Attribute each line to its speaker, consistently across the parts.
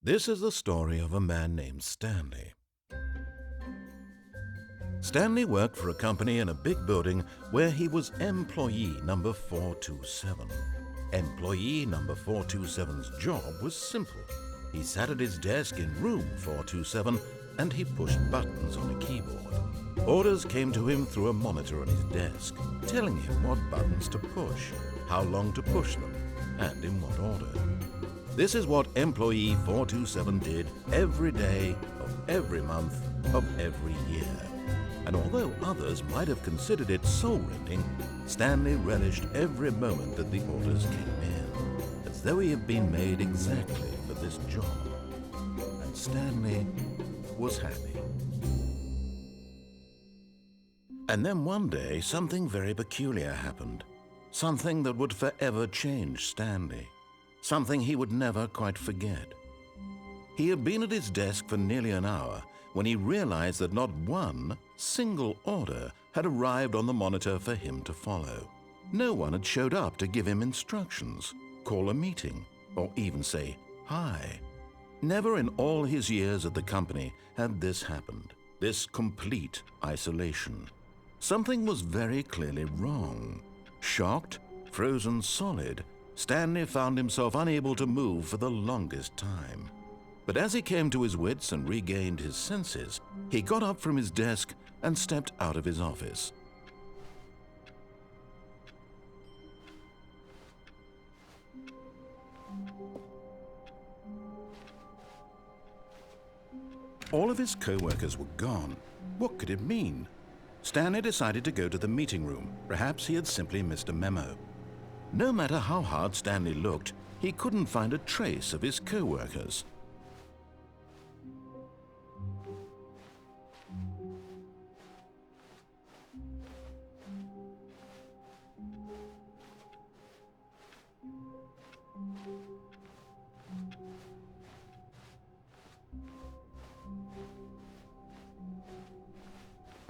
Speaker 1: This is the story of a man named Stanley. Stanley worked for a company in a big building where he was employee number 427. Employee number 427's job was simple. He sat at his desk in room 427 and he pushed buttons on a keyboard. Orders came to him through a monitor on his desk, telling him what buttons to push, how long to push them, and in what order. This is what employee 427 did every day of every month of every year. And although others might have considered it soul-rending, Stanley relished every moment that the orders came in, as though he had been made exactly for this job. And Stanley was happy. And then one day, something very peculiar happened. Something that would forever change Stanley. Something he would never quite forget. He had been at his desk for nearly an hour when he realized that not one single order had arrived on the monitor for him to follow. No one had showed up to give him instructions, call a meeting, or even say hi. Never in all his years at the company had this happened, this complete isolation. Something was very clearly wrong. Shocked, frozen solid, Stanley found himself unable to move for the longest time. But as he came to his wits and regained his senses, he got up from his desk and stepped out of his office. All of his co-workers were gone. What could it mean? Stanley decided to go to the meeting room. Perhaps he had simply missed a memo. No matter how hard Stanley looked, he couldn't find a trace of his co-workers.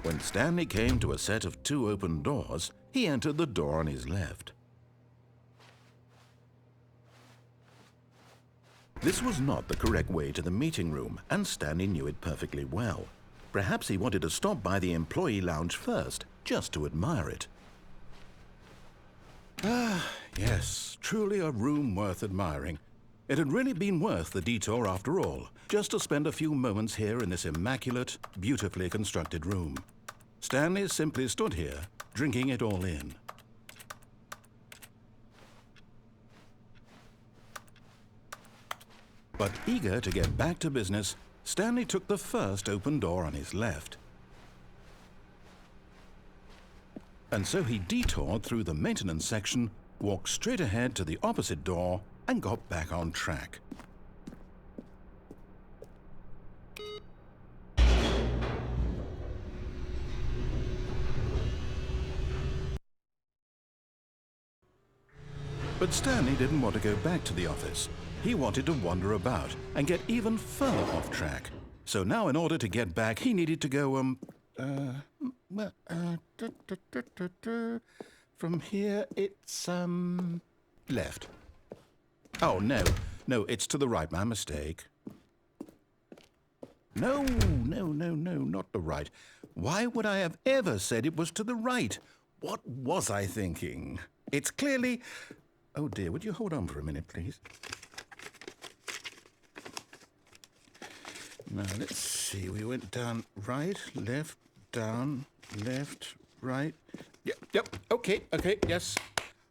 Speaker 1: When Stanley came to a set of 2 open doors, he entered the door on his left. This was not the correct way to the meeting room, and Stanley knew it perfectly well. Perhaps he wanted to stop by the employee lounge first, just to admire it. Ah, yes, truly a room worth admiring. It had really been worth the detour after all, just to spend a few moments here in this immaculate, beautifully constructed room. Stanley simply stood here, drinking it all in. But eager to get back to business, Stanley took the first open door on his left. And so he detoured through the maintenance section, walked straight ahead to the opposite door, and got back on track. But Stanley didn't want to go back to the office. He wanted to wander about and get even further off track. So now in order to get back, he needed to go, from here it's, left. Oh, no, it's to the right, my mistake. No, not the right. Why would I have ever said it was to the right? What was I thinking? It's clearly... Oh dear, would you hold on for a minute, please? Now, let's see, we went down right, left, down, left, right. Yep, okay, yes.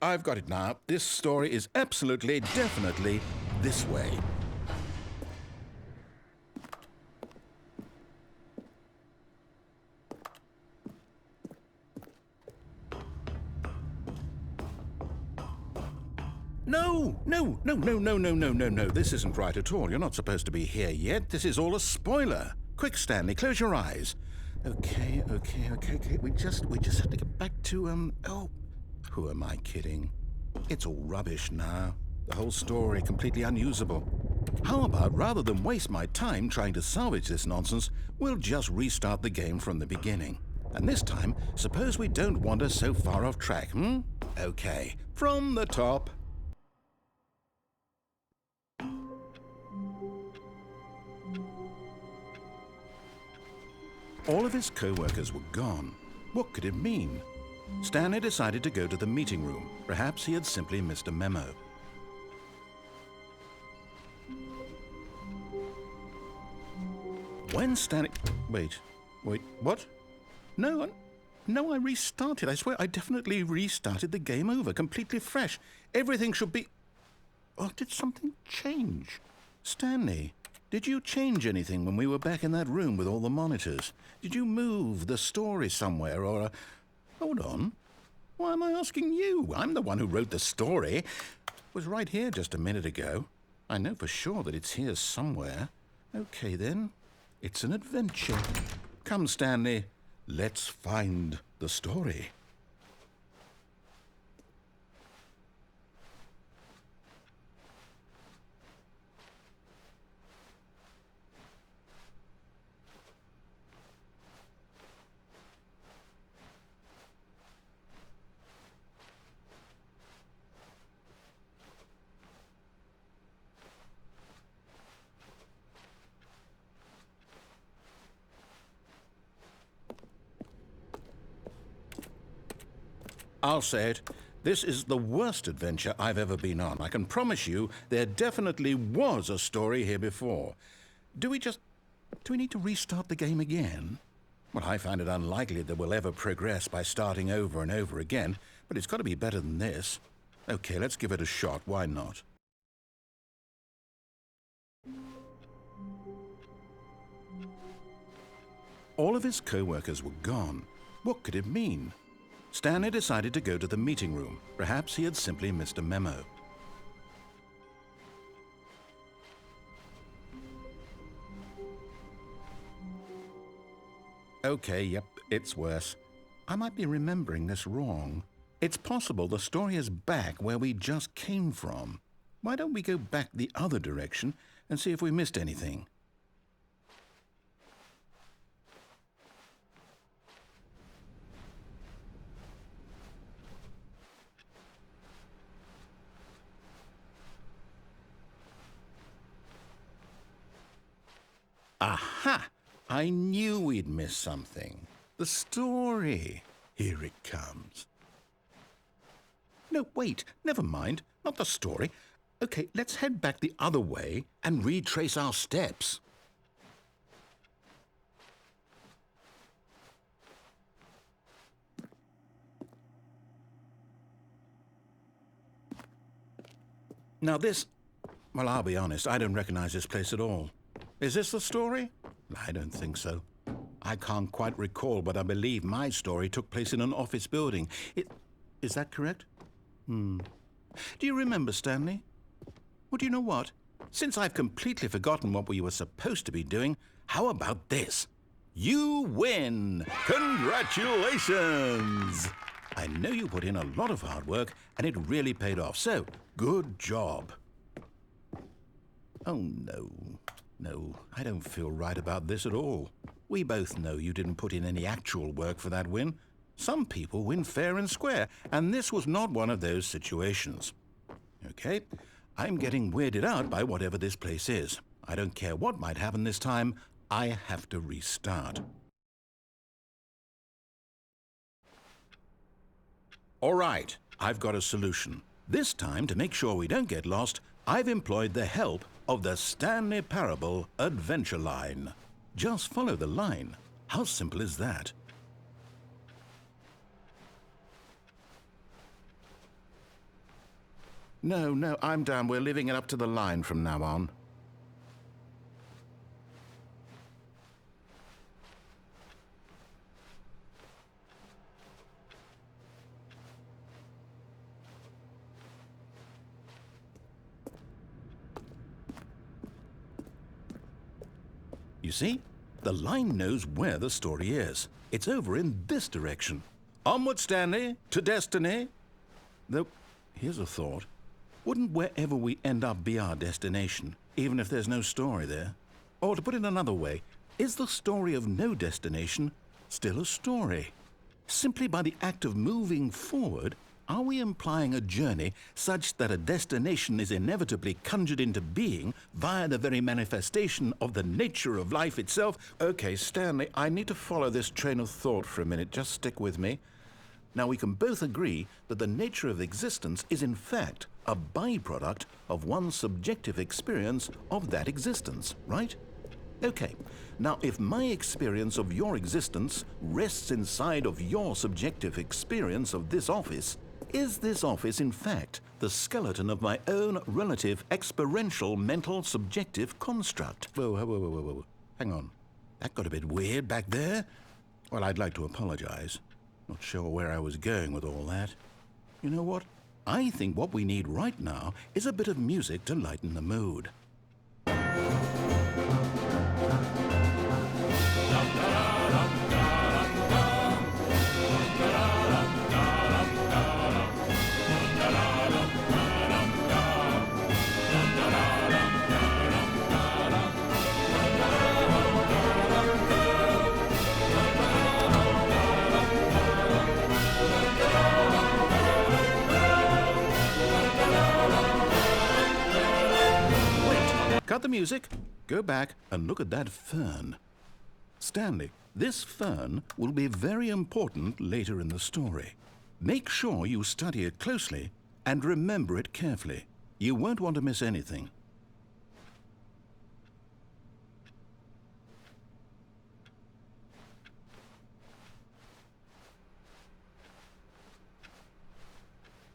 Speaker 1: I've got it now. This story is absolutely, definitely this way. No. This isn't right at all. You're not supposed to be here yet. This is all a spoiler. Quick, Stanley, close your eyes. Okay. We just have to get back to, oh, who am I kidding? It's all rubbish now. The whole story completely unusable. How about, rather than waste my time trying to salvage this nonsense, we'll just restart the game from the beginning. And this time, suppose we don't wander so far off track, Okay, from the top. All of his co-workers were gone. What could it mean? Stanley decided to go to the meeting room. Perhaps he had simply missed a memo. When Stanley... Wait, what? No, I restarted. I swear I definitely restarted the game over, completely fresh. Everything should be... Oh, did something change? Stanley, did you change anything when we were back in that room with all the monitors? Did you move the story somewhere or... Hold on. Why am I asking you? I'm the one who wrote the story. It was right here just a minute ago. I know for sure that it's here somewhere. Okay, then. It's an adventure. Come, Stanley. Let's find the story. I'll say it. This is the worst adventure I've ever been on. I can promise you there definitely was a story here before. Do we need to restart the game again? Well, I find it unlikely that we'll ever progress by starting over and over again, but it's got to be better than this. Okay, let's give it a shot. Why not? All of his co-workers were gone. What could it mean? Stanley decided to go to the meeting room. Perhaps he had simply missed a memo. Okay, yep, it's worse. I might be remembering this wrong. It's possible the story is back where we just came from. Why don't we go back the other direction and see if we missed anything? Aha! I knew we'd miss something. The story. Here it comes. No, wait. Never mind. Not the story. Okay, let's head back the other way and retrace our steps. Now this... Well, I'll be honest. I don't recognize this place at all. Is this the story? I don't think so. I can't quite recall, but I believe my story took place in an office building. Is that correct? Do you remember, Stanley? Well, do you know what? Since I've completely forgotten what we were supposed to be doing, how about this? You win! Congratulations! I know you put in a lot of hard work, and it really paid off, so good job. Oh, no. No, I don't feel right about this at all. We both know you didn't put in any actual work for that win. Some people win fair and square, and this was not one of those situations. Okay, I'm getting weirded out by whatever this place is. I don't care what might happen this time. I have to restart. All right, I've got a solution. This time, to make sure we don't get lost, I've employed the help of the Stanley Parable adventure line. Just follow the line. How simple is that? No, I'm down. We're leaving it up to the line from now on. You see, the line knows where the story is. It's over in this direction. Onward, Stanley, to destiny. Though, here's a thought. Wouldn't wherever we end up be our destination, even if there's no story there? Or to put it another way, is the story of no destination still a story? Simply by the act of moving forward, Are we implying a journey such that a destination is inevitably conjured into being via the very manifestation of the nature of life itself? Okay, Stanley, I need to follow this train of thought for a minute. Just stick with me. Now, we can both agree that the nature of existence is in fact a byproduct of one's subjective experience of that existence, right? Okay, now if my experience of your existence rests inside of your subjective experience of this office, is this office in fact the skeleton of my own relative experiential mental subjective construct? Whoa. Hang on. That got a bit weird back there. Well, I'd like to apologize. Not sure where I was going with all that. You know what? I think what we need right now is a bit of music to lighten the mood. Cut the music, go back and look at that fern. Stanley, this fern will be very important later in the story. Make sure you study it closely and remember it carefully. You won't want to miss anything.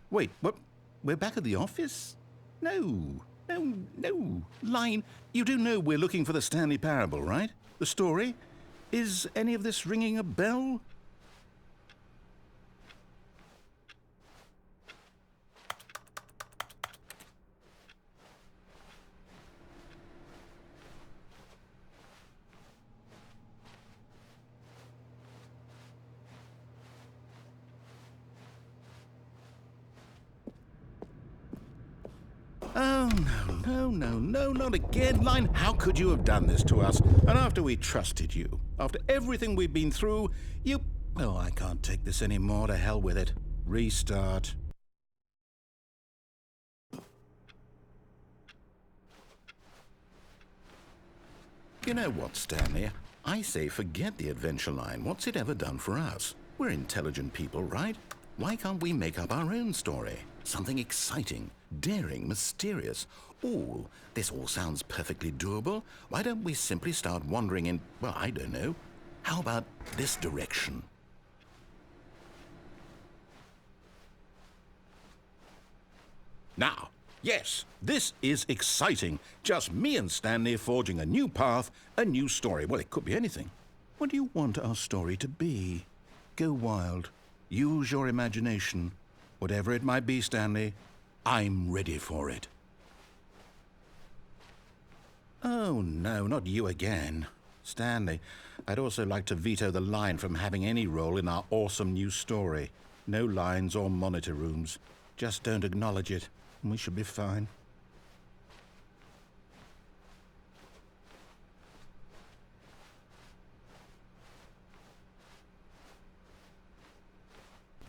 Speaker 1: Wait, what? We're back at the office? No. Line, you do know we're looking for the Stanley Parable, right? The story? Is any of this ringing a bell? Oh, no, not again, Line. How could you have done this to us? And after we trusted you, after everything we've been through, you... Oh, I can't take this anymore. To hell with it. Restart. You know what, Stanley? I say forget the adventure line. What's it ever done for us? We're intelligent people, right? Why can't we make up our own story? Something exciting, daring, mysterious. Oh, this all sounds perfectly doable. Why don't we simply start wandering in, well, I don't know. How about this direction? Now, yes, this is exciting. Just me and Stanley forging a new path, a new story. Well, it could be anything. What do you want our story to be? Go wild. Use your imagination. Whatever it might be, Stanley, I'm ready for it. Oh, no, not you again. Stanley, I'd also like to veto the line from having any role in our awesome new story. No lines or monitor rooms. Just don't acknowledge it, and we should be fine.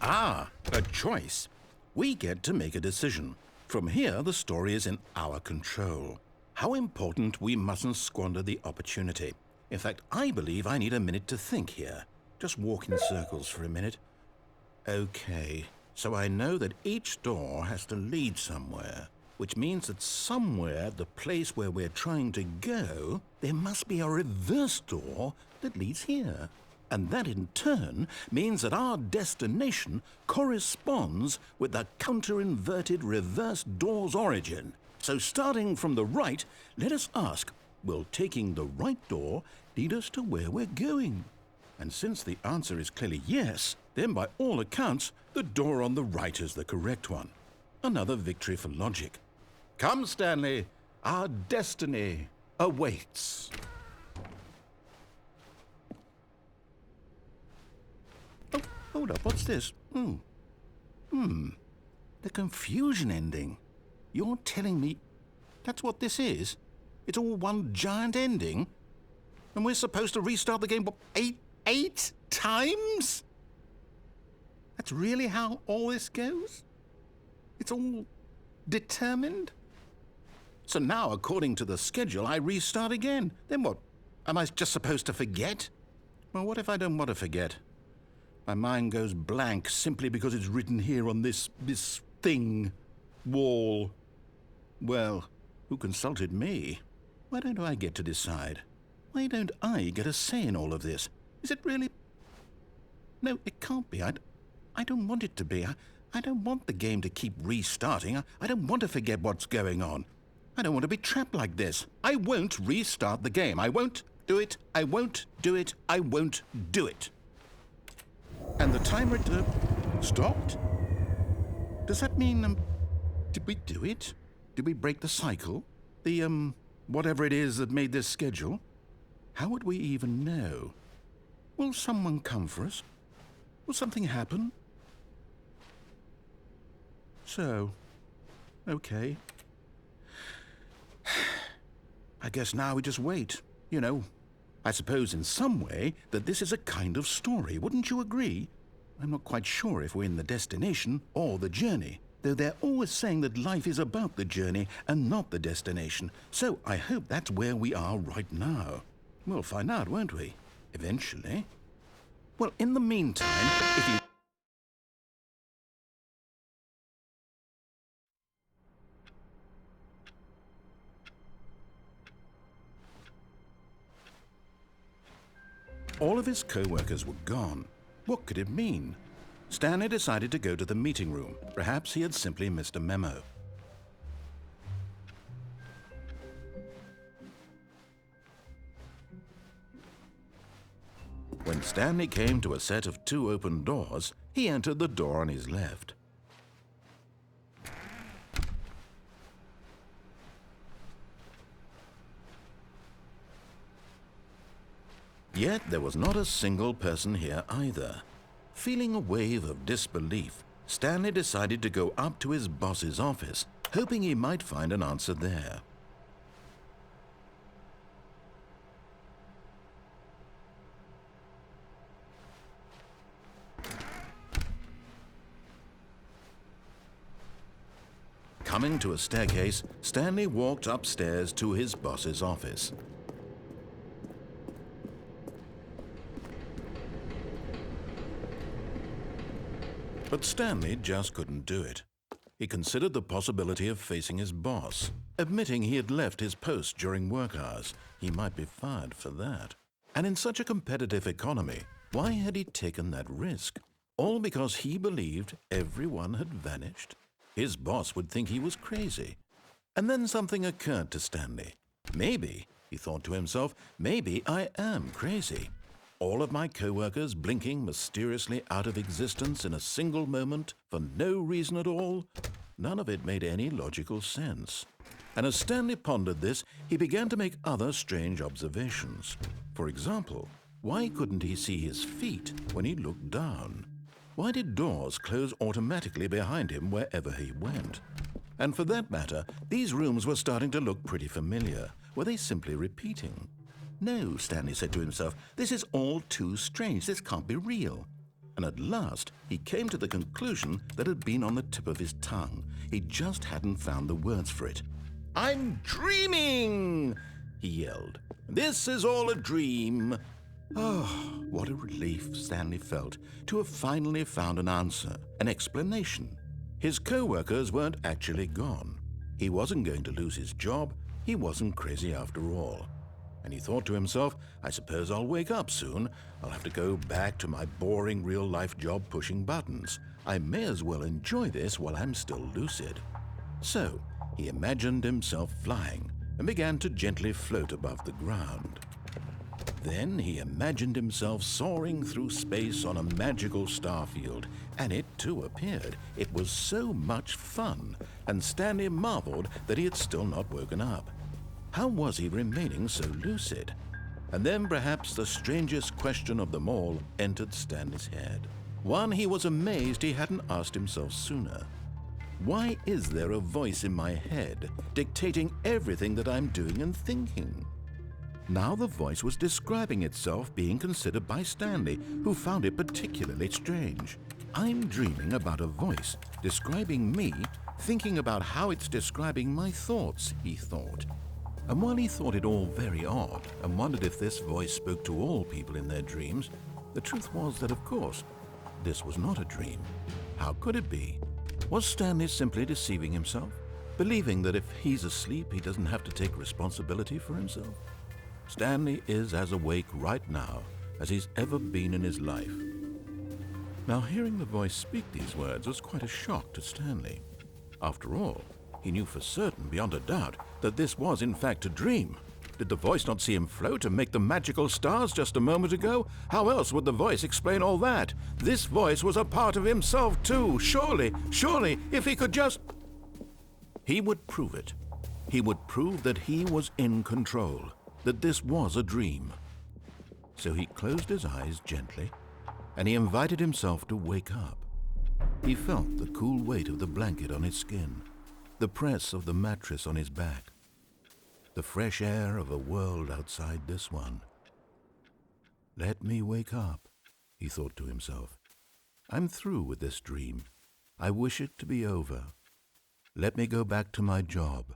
Speaker 1: Ah, a choice. We get to make a decision. From here, the story is in our control. How important we mustn't squander the opportunity. In fact, I believe I need a minute to think here. Just walk in circles for a minute. Okay, so I know that each door has to lead somewhere, which means that somewhere, the place where we're trying to go, there must be a reverse door that leads here. And that in turn means that our destination corresponds with the counter-inverted reverse door's origin. So starting from the right, let us ask, will taking the right door lead us to where we're going? And since the answer is clearly yes, then by all accounts, the door on the right is the correct one. Another victory for logic. Come, Stanley, our destiny awaits. Oh, hold up, what's this? The confusion ending. You're telling me that's what this is? It's all one giant ending? And we're supposed to restart the game, what, eight times?
Speaker 2: That's really how all this goes? It's all determined? So now, according to the schedule, I restart again. Then what? Am I just supposed to forget? Well, what if I don't want to forget? My mind goes blank simply because it's written here on this thing, wall. Well, who consulted me? Why don't I get to decide? Why don't I get a say in all of this? Is it really? No, it can't be. I don't want it to be. I don't want the game to keep restarting. I don't want to forget what's going on. I don't want to be trapped like this. I won't restart the game. I won't do it. I won't do it. I won't do it. And the timer stopped? Does that mean, did we do it? Did we break the cycle? The, whatever it is that made this schedule? How would we even know? Will someone come for us? Will something happen? So, okay. I guess now we just wait. You know, I suppose in some way that this is a kind of story. Wouldn't you agree? I'm not quite sure if we're in the destination or the journey, though they're always saying that life is about the journey and not the destination. So I hope that's where we are right now. We'll find out, won't we? Eventually. Well, in the meantime, if you... All of his co-workers were gone. What could it mean? Stanley decided to go to the meeting room. Perhaps he had simply missed a memo. When Stanley came to a set of 2 open doors, he entered the door on his left. Yet there was not a single person here either. Feeling a wave of disbelief, Stanley decided to go up to his boss's office, hoping he might find an answer there. Coming to a staircase, Stanley walked upstairs to his boss's office. But Stanley just couldn't do it. He considered the possibility of facing his boss, admitting he had left his post during work hours. He might be fired for that. And in such a competitive economy, why had he taken that risk? All because he believed everyone had vanished? His boss would think he was crazy. And then something occurred to Stanley. Maybe, he thought to himself, maybe I am crazy. All of my co-workers blinking mysteriously out of existence in a single moment for no reason at all? None of it made any logical sense. And as Stanley pondered this, he began to make other strange observations. For example, why couldn't he see his feet when he looked down? Why did doors close automatically behind him wherever he went? And for that matter, these rooms were starting to look pretty familiar. Were they simply repeating? No, Stanley said to himself, this is all too strange. This can't be real. And at last, he came to the conclusion that had been on the tip of his tongue. He just hadn't found the words for it. I'm dreaming, he yelled. This is all a dream. Oh, what a relief Stanley felt to have finally found an answer, an explanation. His co-workers weren't actually gone. He wasn't going to lose his job. He wasn't crazy after all. And he thought to himself, I suppose I'll wake up soon. I'll have to go back to my boring real-life job pushing buttons. I may as well enjoy this while I'm still lucid. So he imagined himself flying and began to gently float above the ground. Then he imagined himself soaring through space on a magical starfield, and it too appeared. It was so much fun, and Stanley marveled that he had still not woken up. How was he remaining so lucid? And then perhaps the strangest question of them all entered Stanley's head. One he was amazed he hadn't asked himself sooner. Why is there a voice in my head dictating everything that I'm doing and thinking? Now the voice was describing itself being considered by Stanley, who found it particularly strange.
Speaker 1: I'm dreaming about a voice describing me, thinking about how it's describing my thoughts, he thought. And while he thought it all very odd and wondered if this voice spoke to all people in their dreams, the truth was that, of course, this was not a dream. How could it be? Was Stanley simply deceiving himself, believing that if he's asleep, he doesn't have to take responsibility for himself? Stanley is as awake right now as he's ever been in his life. Now, hearing the voice speak these words was quite a shock to Stanley. After all, he knew for certain, beyond a doubt, that this was in fact a dream. Did the voice not see him float and make the magical stars just a moment ago? How else would the voice explain all that? This voice was a part of himself too. Surely, if he could just... He would prove it. He would prove that he was in control, that this was a dream. So he closed his eyes gently, and he invited himself to wake up. He felt the cool weight of the blanket on his skin, the press of the mattress on his back, the fresh air of a world outside this one. Let me wake up, he thought to himself. I'm through with this dream. I wish it to be over. Let me go back to my job.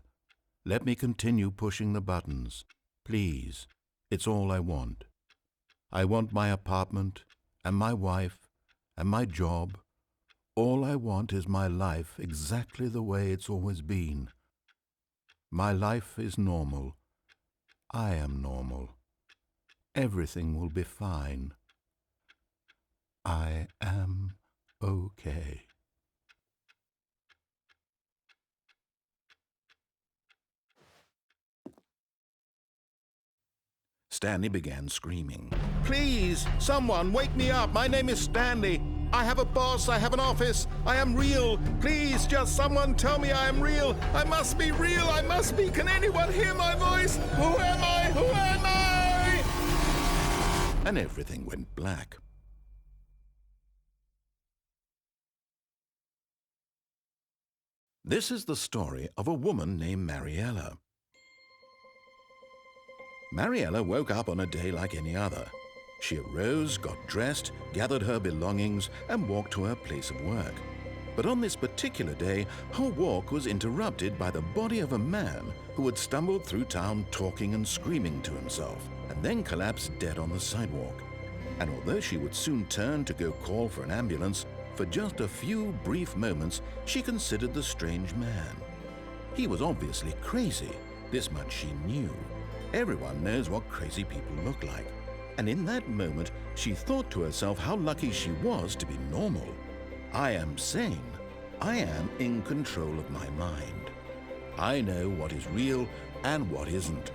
Speaker 1: Let me continue pushing the buttons. Please, it's all I want. I want my apartment and my wife and my job. All I want is my life exactly the way it's always been. My life is normal. I am normal. Everything will be fine. I am okay. Stanley began screaming. Please, someone, wake me up. My name is Stanley. I have a boss. I have an office. I am real. Please, just someone tell me I am real. I must be real. I must be. Can anyone hear my voice? Who am I? Who am I? And everything went black. This is the story of a woman named Mariella. Mariella woke up on a day like any other. She arose, got dressed, gathered her belongings, and walked to her place of work. But on this particular day, her walk was interrupted by the body of a man who had stumbled through town talking and screaming to himself, and then collapsed dead on the sidewalk. And although she would soon turn to go call for an ambulance, for just a few brief moments she considered the strange man. He was obviously crazy. This much she knew. Everyone knows what crazy people look like. And in that moment, she thought to herself how lucky she was to be normal. I am sane. I am in control of my mind. I know what is real and what isn't.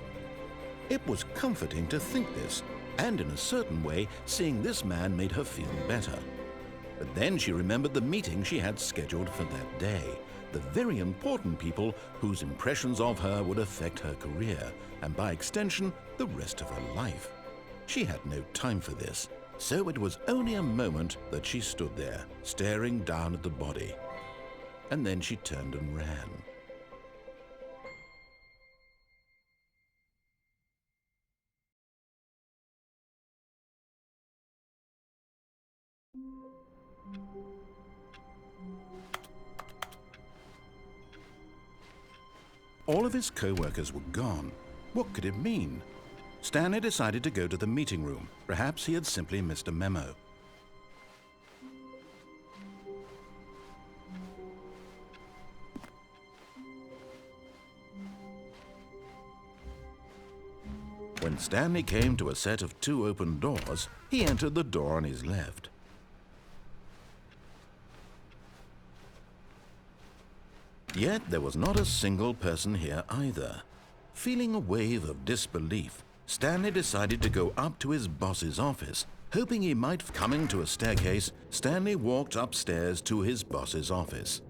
Speaker 1: It was comforting to think this, and in a certain way, seeing this man made her feel better. But then she remembered the meeting she had scheduled for that day, the very important people whose impressions of her would affect her career, and by extension, the rest of her life. She had no time for this, so it was only a moment that she stood there, staring down at the body. And then she turned and ran. All of his co-workers were gone. What could it mean? Stanley decided to go to the meeting room. Perhaps he had simply missed a memo. When Stanley came to a set of 2 open doors, he entered the door on his left. Yet there was not a single person here either. Feeling a wave of disbelief, Stanley decided to go up to his boss's office. Hoping he might coming to a staircase, Stanley walked upstairs to his boss's office.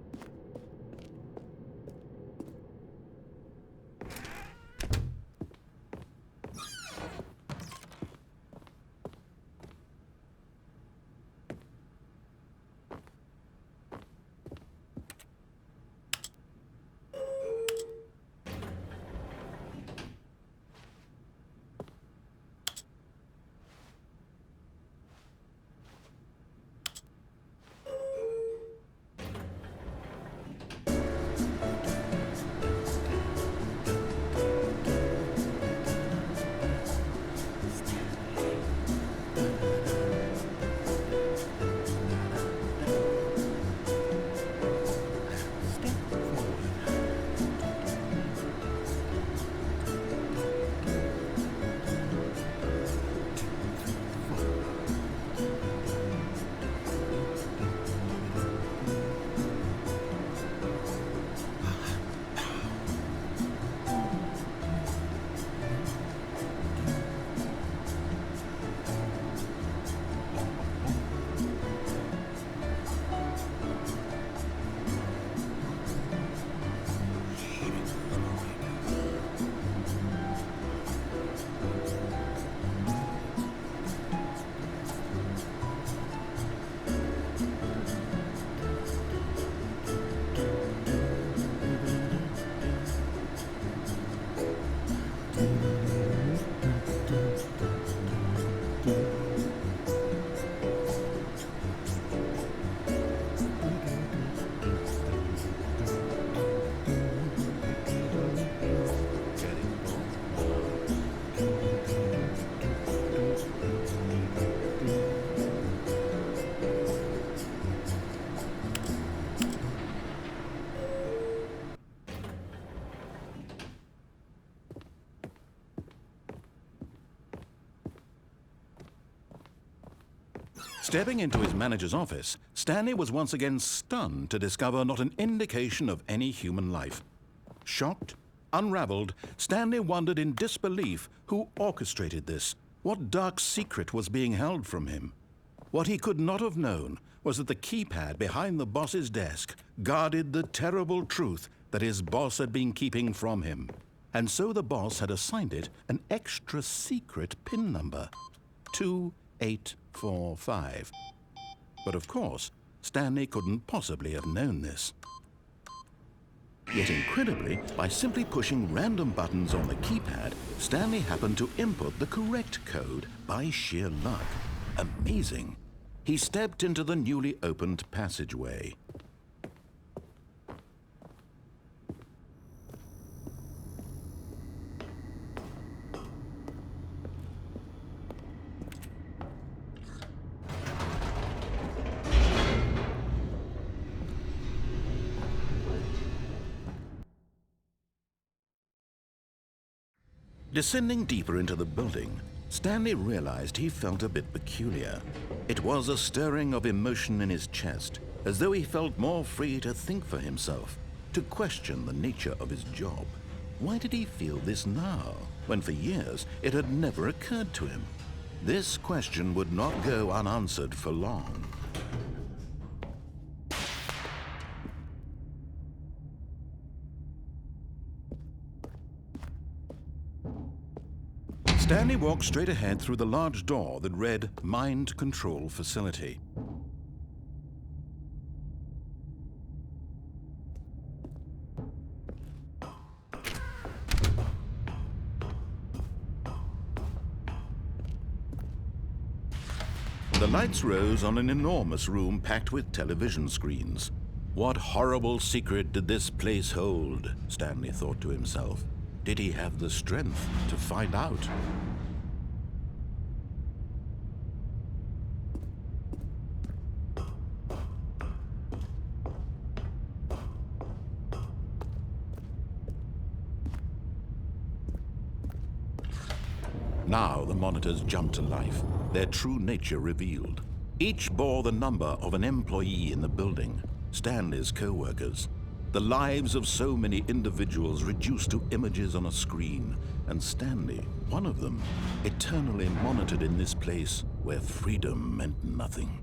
Speaker 1: Stepping into his manager's office, Stanley was once again stunned to discover not an indication of any human life. Shocked, unraveled, Stanley wondered in disbelief who orchestrated this, what dark secret was being held from him. What he could not have known was that the keypad behind the boss's desk guarded the terrible truth that his boss had been keeping from him. And so the boss had assigned it an extra secret PIN number, 2845. But of course, Stanley couldn't possibly have known this. Yet incredibly, by simply pushing random buttons on the keypad, Stanley happened to input the correct code by sheer luck. Amazing. He stepped into the newly opened passageway. Descending deeper into the building, Stanley realized he felt a bit peculiar. It was a stirring of emotion in his chest, as though he felt more free to think for himself, to question the nature of his job. Why did he feel this now, when for years it had never occurred to him? This question would not go unanswered for long. Stanley walked straight ahead through the large door that read Mind Control Facility. The lights rose on an enormous room packed with television screens. What horrible secret did this place hold? Stanley thought to himself. Did he have the strength to find out? Now the monitors jumped to life, their true nature revealed. Each bore the number of an employee in the building, Stanley's co-workers. The lives of so many individuals reduced to images on a screen, and Stanley, one of them, eternally monitored in this place where freedom meant nothing.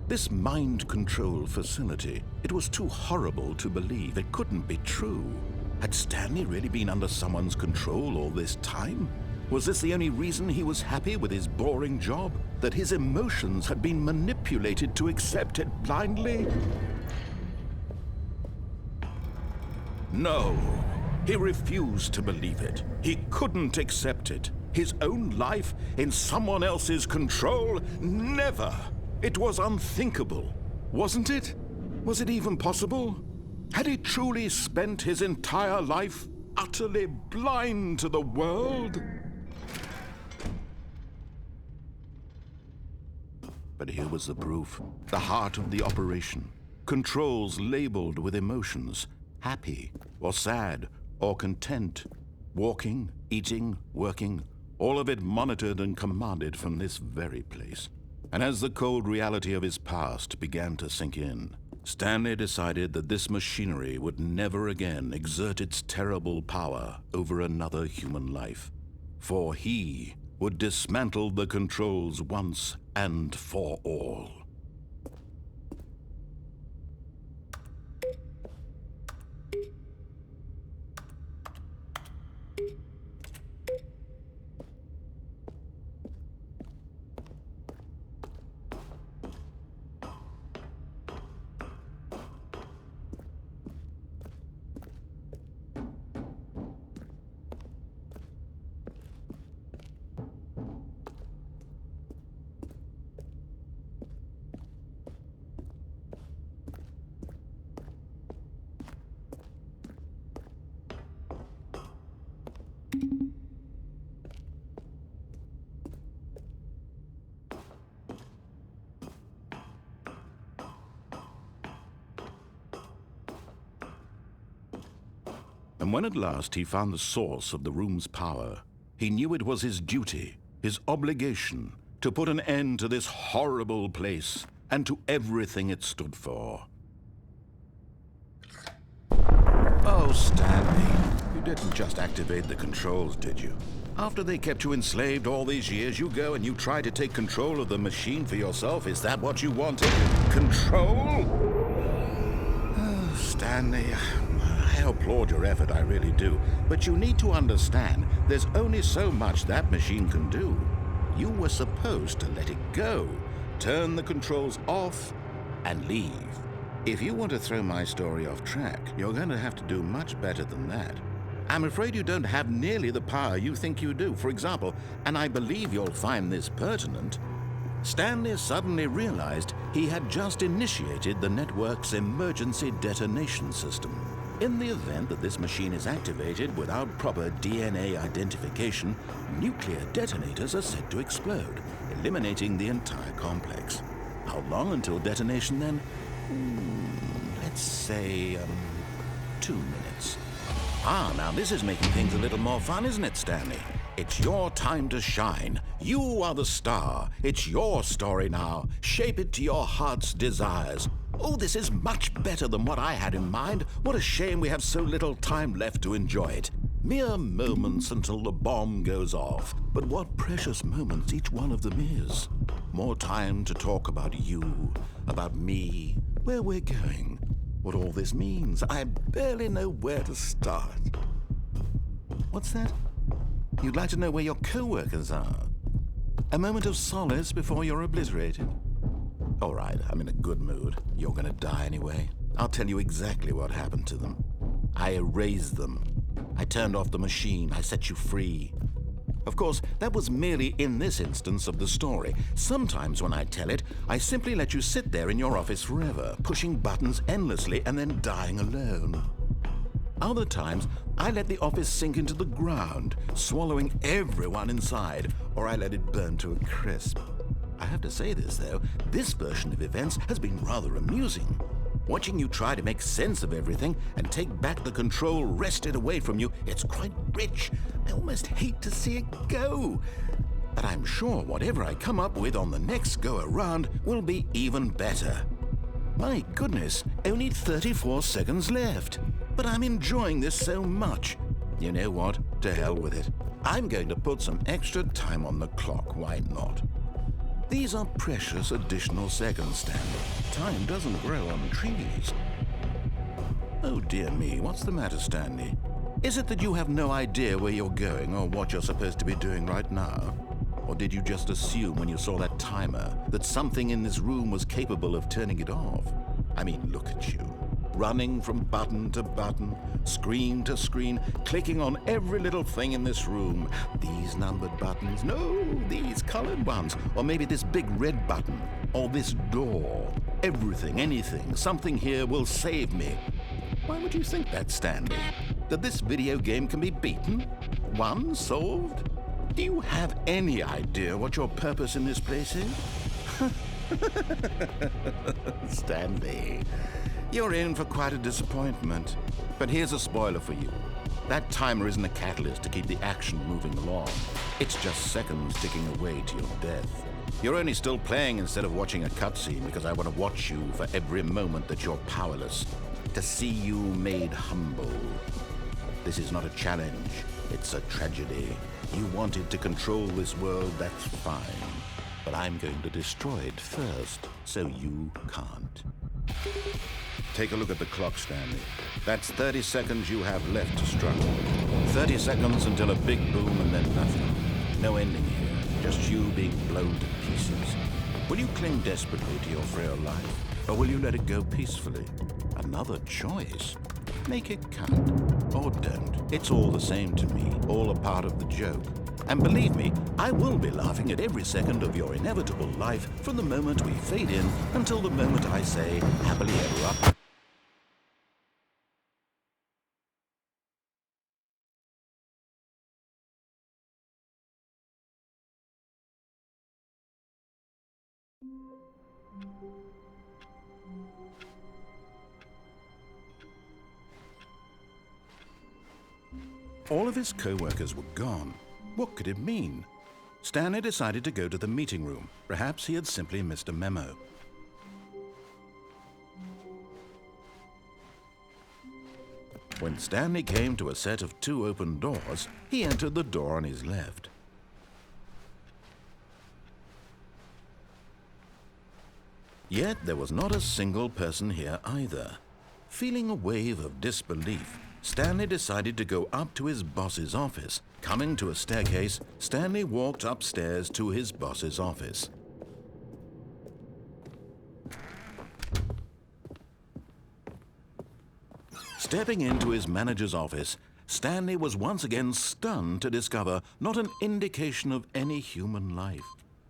Speaker 1: This mind control facility, it was too horrible to believe. It couldn't be true. Had Stanley really been under someone's control all this time? Was this the only reason he was happy with his boring job? That his emotions had been manipulated to accept it blindly? No, he refused to believe it. He couldn't accept it. His own life in someone else's control? Never! It was unthinkable, wasn't it? Was it even possible? Had he truly spent his entire life utterly blind to the world? But here was the proof, the heart of the operation. Controls labeled with emotions, happy or sad or content. Walking, eating, working, all of it monitored and commanded from this very place. And as the cold reality of his past began to sink in, Stanley decided that this machinery would never again exert its terrible power over another human life. For he would dismantle the controls once and for all. And when at last he found the source of the room's power, he knew it was his duty, his obligation, to put an end to this horrible place and to everything it stood for. Oh, Stanley, you didn't just activate the controls, did you? After they kept you enslaved all these years, you go and you try to take control of the machine for yourself. Is that what you wanted? Control? Oh, Stanley, I applaud your effort, I really do. But you need to understand, there's only so much that machine can do. You were supposed to let it go, turn the controls off, and leave. If you want to throw my story off track, you're going to have to do much better than that. I'm afraid you don't have nearly the power you think you do. For example, and I believe you'll find this pertinent, Stanley suddenly realized he had just initiated the network's emergency detonation system. In the event that this machine is activated without proper DNA identification, nuclear detonators are said to explode, eliminating the entire complex. How long until detonation then? Let's say, 2 minutes. Ah, now this is making things a little more fun, isn't it, Stanley? It's your time to shine. You are the star. It's your story now. Shape it to your heart's desires. Oh, this is much better than what I had in mind. What a shame we have so little time left to enjoy it. Mere moments until the bomb goes off. But what precious moments each one of them is. More time to talk about you, about me, where we're going, what all this means. I barely know where to start. What's that? You'd like to know where your co-workers are? A moment of solace before you're obliterated? All right, I'm in a good mood. You're gonna die anyway. I'll tell you exactly what happened to them. I erased them. I turned off the machine. I set you free. Of course, that was merely in this instance of the story. Sometimes when I tell it, I simply let you sit there in your office forever, pushing buttons endlessly and then dying alone. Other times, I let the office sink into the ground, swallowing everyone inside, or I let it burn to a crisp. I have to say this, though, this version of events has been rather amusing. Watching you try to make sense of everything and take back the control wrested away from you, it's quite rich. I almost hate to see it go. But I'm sure whatever I come up with on the next go-around will be even better. My goodness, only 34 seconds left. But I'm enjoying this so much. You know what? To hell with it. I'm going to put some extra time on the clock, why not? These are precious additional seconds, Stanley. Time doesn't grow on trees. Oh dear me, what's the matter, Stanley? Is it that you have no idea where you're going or what you're supposed to be doing right now? Or did you just assume when you saw that timer that something in this room was capable of turning it off? I mean, look at you. Running from button to button, screen to screen, clicking on every little thing in this room. These numbered buttons, no, these colored ones, or maybe this big red button, or this door. Everything, anything, something here will save me. Why would you think that, Stanley? That this video game can be beaten? Won? Solved? Do you have any idea what your purpose in this place is? Stanley, you're in for quite a disappointment. But here's a spoiler for you. That timer isn't a catalyst to keep the action moving along. It's just seconds ticking away to your death. You're only still playing instead of watching a cutscene because I want to watch you for every moment that you're powerless, to see you made humble. This is not a challenge, it's a tragedy. You wanted to control this world, that's fine. But I'm going to destroy it first, so you can't. Take a look at the clock, Stanley. That's 30 seconds you have left to struggle. 30 seconds until a big boom and then nothing. No ending here, just you being blown to pieces. Will you cling desperately to your frail life, or will you let it go peacefully? Another choice. Make it count, or don't. It's all the same to me, all a part of the joke. And believe me, I will be laughing at every second of your inevitable life from the moment we fade in until the moment I say, happily ever after. All of his co-workers were gone. What could it mean? Stanley decided to go to the meeting room. Perhaps he had simply missed a memo. When Stanley came to a set of 2 open doors, he entered the door on his left. Yet there was not a single person here either. Feeling a wave of disbelief, Stanley decided to go up to his boss's office. Coming to a staircase, Stanley walked upstairs to his boss's office. Stepping into his manager's office, Stanley was once again stunned to discover not an indication of any human life.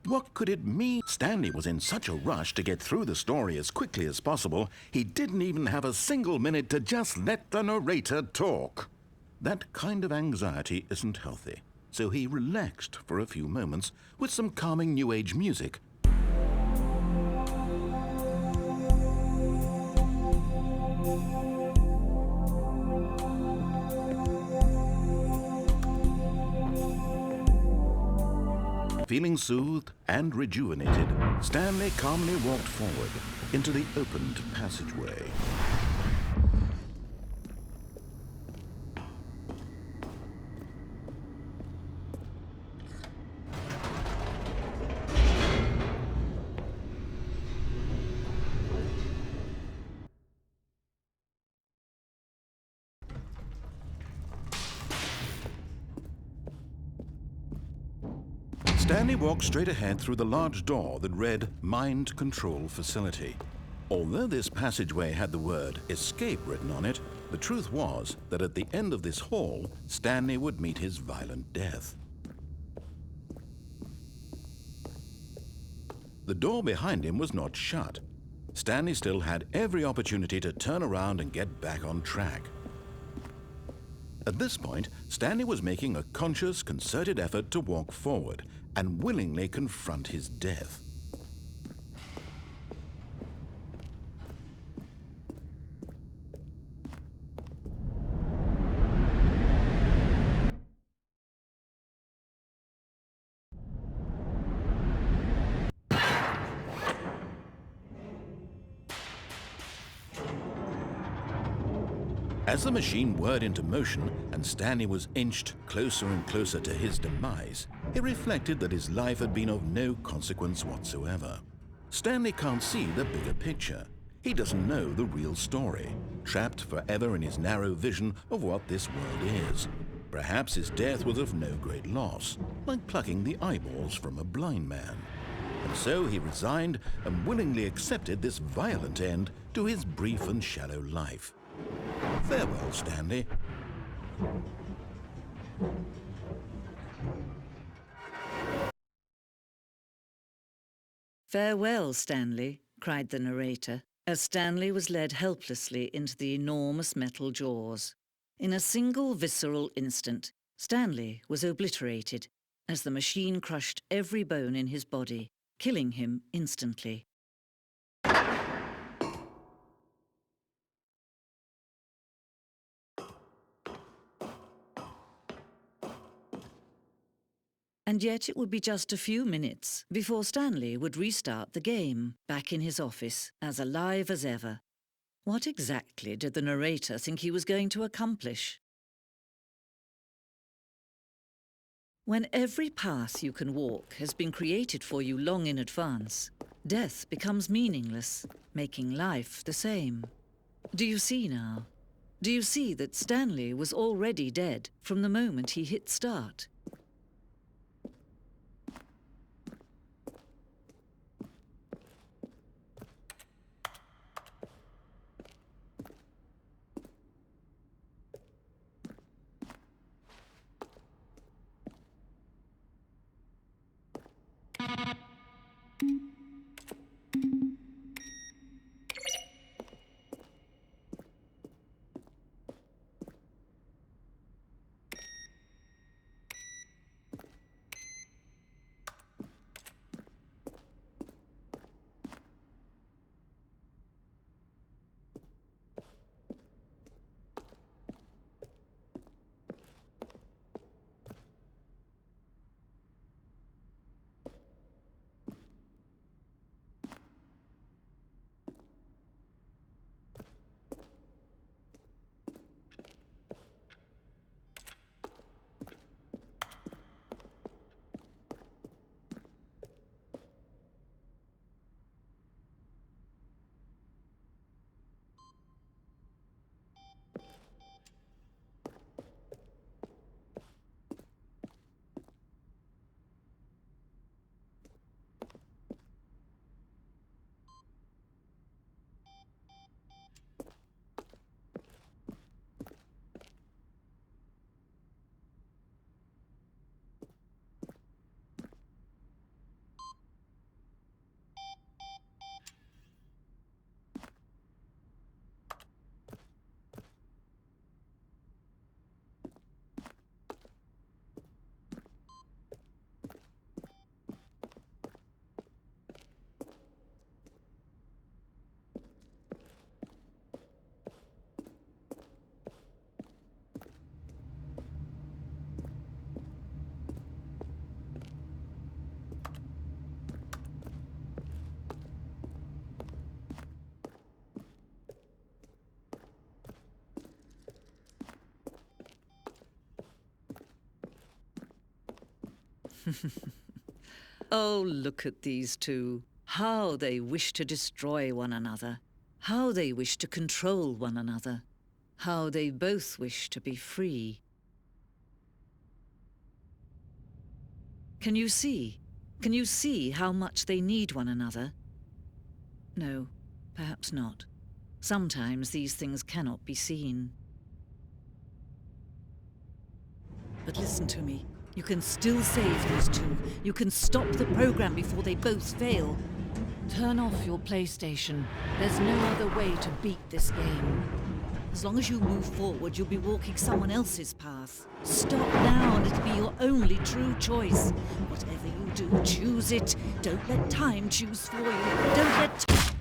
Speaker 1: What could it mean? Stanley was in such a rush to get through the story as quickly as possible, he didn't even have a single minute to just let the narrator talk. That kind of anxiety isn't healthy, so he relaxed for a few moments with some calming New Age music. Feeling soothed and rejuvenated, Stanley calmly walked forward into the opened passageway. Stanley walked straight ahead through the large door that read Mind Control Facility. Although this passageway had the word escape written on it, the truth was that at the end of this hall, Stanley would meet his violent death. The door behind him was not shut. Stanley still had every opportunity to turn around and get back on track. At this point, Stanley was making a conscious, concerted effort to walk forward and willingly confront his death. As the machine whirred into motion and Stanley was inched closer and closer to his demise, he reflected that his life had been of no consequence whatsoever. Stanley can't see the bigger picture. He doesn't know the real story, trapped forever in his narrow vision of what this world is. Perhaps his death was of no great loss, like plucking the eyeballs from a blind man. And so he resigned and willingly accepted this violent end to his brief and shallow life. Farewell, Stanley.
Speaker 3: Farewell, Stanley, cried the narrator, as Stanley was led helplessly into the enormous metal jaws. In a single visceral instant, Stanley was obliterated as the machine crushed every bone in his body, killing him instantly. And yet it would be just a few minutes before Stanley would restart the game, back in his office, as alive as ever. What exactly did the narrator think he was going to accomplish? When every path you can walk has been created for you long in advance, death becomes meaningless, making life the same. Do you see now? Do you see that Stanley was already dead from the moment he hit start? Oh, look at these two. How they wish to destroy one another. How they wish to control one another. How they both wish to be free. Can you see? Can you see how much they need one another? No, perhaps not. Sometimes these things cannot be seen. But listen to me. You can still save these two. You can stop the program before they both fail. Turn off your PlayStation. There's no other way to beat this game. As long as you move forward, you'll be walking someone else's path. Stop now and it'll be your only true choice. Whatever you do, choose it. Don't let time choose for you. Don't let...